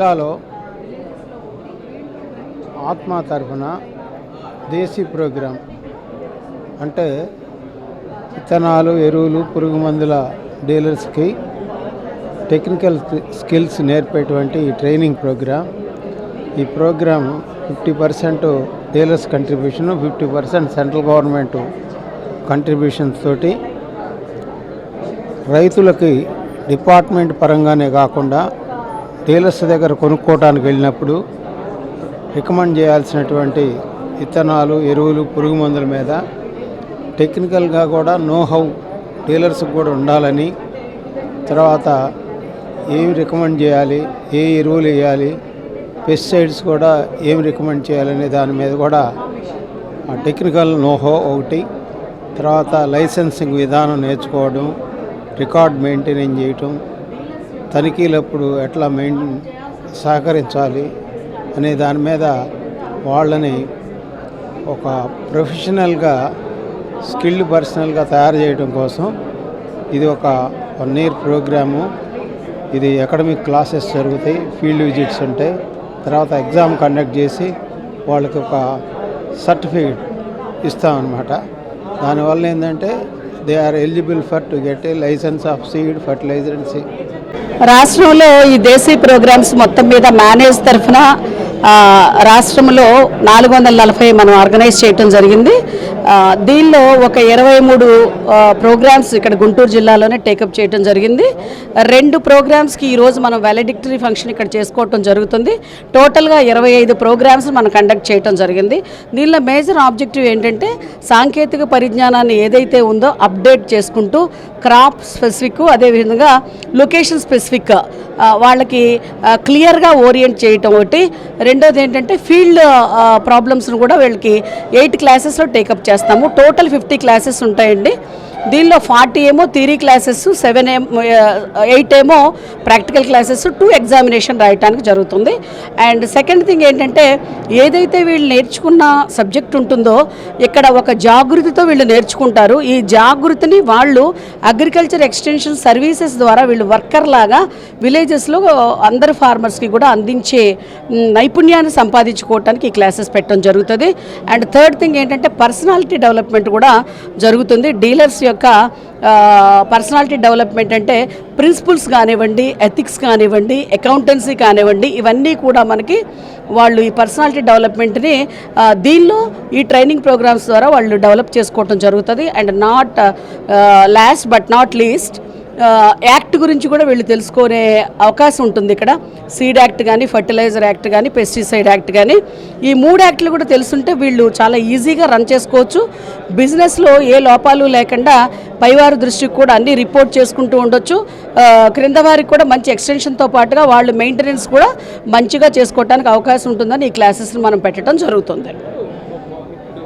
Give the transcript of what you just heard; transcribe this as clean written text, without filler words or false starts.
జిల్లాలో ఆత్మ తరఫున దేశీ ప్రోగ్రాం అంటే విత్తనాలు, ఎరువులు, పురుగు మందుల డీలర్స్కి టెక్నికల్ స్కిల్స్ నేర్పేటువంటి ట్రైనింగ్ ప్రోగ్రాం. ఈ program 50% dealers contribution, 50% central government contributions తోటి రైతులకి డిపార్ట్మెంట్ పరంగానే కాకుండా డీలర్స్ దగ్గర కొనుక్కోవడానికి వెళ్ళినప్పుడు రికమెండ్ చేయాల్సినటువంటి విత్తనాలు, ఎరువులు, పురుగు మందుల మీద టెక్నికల్గా కూడా నో-హౌ డీలర్స్కి కూడా ఉండాలని, తర్వాత ఏమి రికమెండ్ చేయాలి, ఏ ఎరువులు వేయాలి, పెస్టిసైడ్స్ కూడా ఏమి రికమెండ్ చేయాలనే దాని మీద కూడా టెక్నికల్ నో-హౌ ఒకటి, తర్వాత లైసెన్సింగ్ విధానం నేర్చుకోవడం, రికార్డ్ మెయింటైన్ చేయటం, తనిఖీలప్పుడు ఎట్లా సహకరించాలి అనే దాని మీద వాళ్ళని ఒక ప్రొఫెషనల్గా, స్కిల్డ్ పర్సనల్గా తయారు చేయడం కోసం ఇది ఒక 1 year ప్రోగ్రాము. ఇది అకాడమిక్ క్లాసెస్ జరుగుతాయి, ఫీల్డ్ విజిట్స్ ఉంటాయి, తర్వాత ఎగ్జామ్ కండక్ట్ చేసి వాళ్ళకి ఒక సర్టిఫికేట్ ఇస్తామన్నమాట. దానివల్ల ఏంటంటే they are eligible for to get a license of seed, fertilizer and seed. రాష్ట్రంలో ఈ దేశీ ప్రోగ్రామ్స్ మొత్తం మీద మేనేజ్ తరఫున రాష్ట్రంలో 440 మనం ఆర్గనైజ్ చేయటం జరిగింది. దీనిలో ఒక 23 ప్రోగ్రామ్స్ ఇక్కడ గుంటూరు జిల్లాలోనే టేకప్ చేయటం జరిగింది. 2 ప్రోగ్రామ్స్కి ఈరోజు మనం వాలిడిక్టరీ ఫంక్షన్ ఇక్కడ చేసుకోవటం జరుగుతుంది. టోటల్గా 25 ప్రోగ్రామ్స్ మనం కండక్ట్ చేయటం జరిగింది. దీనిలో మేజర్ ఆబ్జెక్టివ్ ఏంటంటే సాంకేతిక పరిజ్ఞానాన్ని ఏదైతే ఉందో అప్డేట్ చేసుకుంటూ క్రాప్ స్పెసిఫిక్, అదేవిధంగా లొకేషన్ స్పెసిఫిక్ వాళ్ళకి క్లియర్గా ఓరియంట్ చేయటం ఒకటి. రెండోది ఏంటంటే ఫీల్డ్ ప్రాబ్లమ్స్ను కూడా వీళ్ళకి 8 క్లాసెస్లో టేకప్ చేస్తాము. టోటల్ 50 క్లాసెస్ ఉంటాయండి. దీనిలో 40 ఏమో థియరీ క్లాసెస్, 8 ఏమో ప్రాక్టికల్ క్లాసెస్, 2 ఎగ్జామినేషన్ రాయటానికి జరుగుతుంది. అండ్ సెకండ్ థింగ్ ఏంటంటే ఏదైతే వీళ్ళు నేర్చుకున్న సబ్జెక్ట్ ఉంటుందో ఇక్కడ ఒక జాగృతితో వీళ్ళు నేర్చుకుంటారు. ఈ జాగృతిని వాళ్ళు అగ్రికల్చర్ ఎక్స్టెన్షన్ సర్వీసెస్ ద్వారా వీళ్ళు వర్కర్ లాగా విలేజెస్లో అందరు ఫార్మర్స్కి కూడా అందించే నైపుణ్యాన్ని సంపాదించుకోవటానికి ఈ క్లాసెస్ పెట్టడం జరుగుతుంది. అండ్ థర్డ్ థింగ్ ఏంటంటే పర్సనాలిటీ డెవలప్మెంట్ కూడా జరుగుతుంది. డీలర్స్ యొక్క పర్సనాలిటీ డెవలప్మెంట్ అంటే ప్రిన్సిపల్స్ కానివ్వండి, ఎథిక్స్ కానివ్వండి, అకౌంటెన్సీ కానివ్వండి, ఇవన్నీ కూడా మనకి వాళ్ళు ఈ పర్సనాలిటీ డెవలప్మెంట్ని దీనిలో ఈ ట్రైనింగ్ ప్రోగ్రామ్స్ ద్వారా వాళ్ళు డెవలప్ చేసుకోవటం జరుగుతుంది. And last but not least act గురించి కూడా వీళ్ళు తెలుసుకునే అవకాశం ఉంటుంది. ఇక్కడ సీడ్ యాక్ట్ కానీ, ఫర్టిలైజర్ యాక్ట్ కానీ, పెస్టిసైడ్ యాక్ట్ కానీ, ఈ 3 యాక్ట్లు కూడా తెలుసుంటే వీళ్ళు చాలా ఈజీగా రన్ చేసుకోవచ్చు. బిజినెస్లో ఏ లోపాలు లేకుండా పైవారి దృష్టికి కూడా అన్నీ రిపోర్ట్ చేసుకుంటూ ఉండొచ్చు. క్రింద వారికి కూడా మంచి ఎక్స్టెన్షన్తో పాటుగా వాళ్ళు మెయింటెనెన్స్ కూడా మంచిగా చేసుకోవడానికి అవకాశం ఉంటుందని ఈ క్లాసెస్ని మనం పెట్టడం జరుగుతుంది.